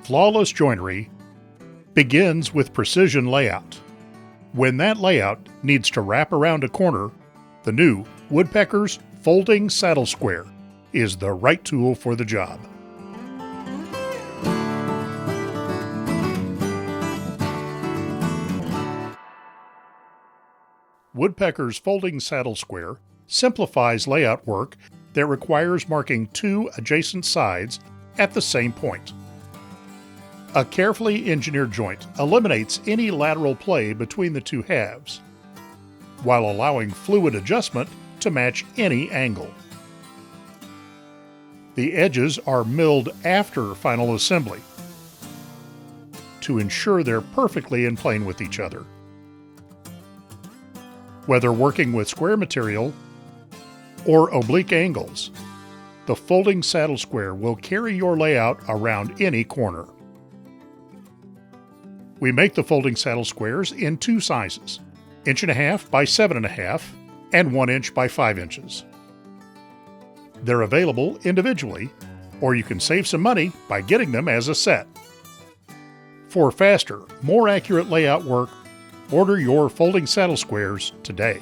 Flawless joinery begins with precision layout. When that layout needs to wrap around a corner, the new Woodpeckers Folding Saddle Square is the right tool for the job. Woodpecker's Folding Saddle Square simplifies layout work that requires marking two adjacent sides at the same point. A carefully engineered joint eliminates any lateral play between the two halves, while allowing fluid adjustment to match any angle. The edges are milled after final assembly to ensure they're perfectly in plane with each other. Whether working with square material or oblique angles, the folding saddle square will carry your layout around any corner. We make the folding saddle squares in two sizes, 1.5 by 7.5 and 1 inch by 5 inches. They're available individually, or you can save some money by getting them as a set. For faster, more accurate layout work, order your folding saddle squares today.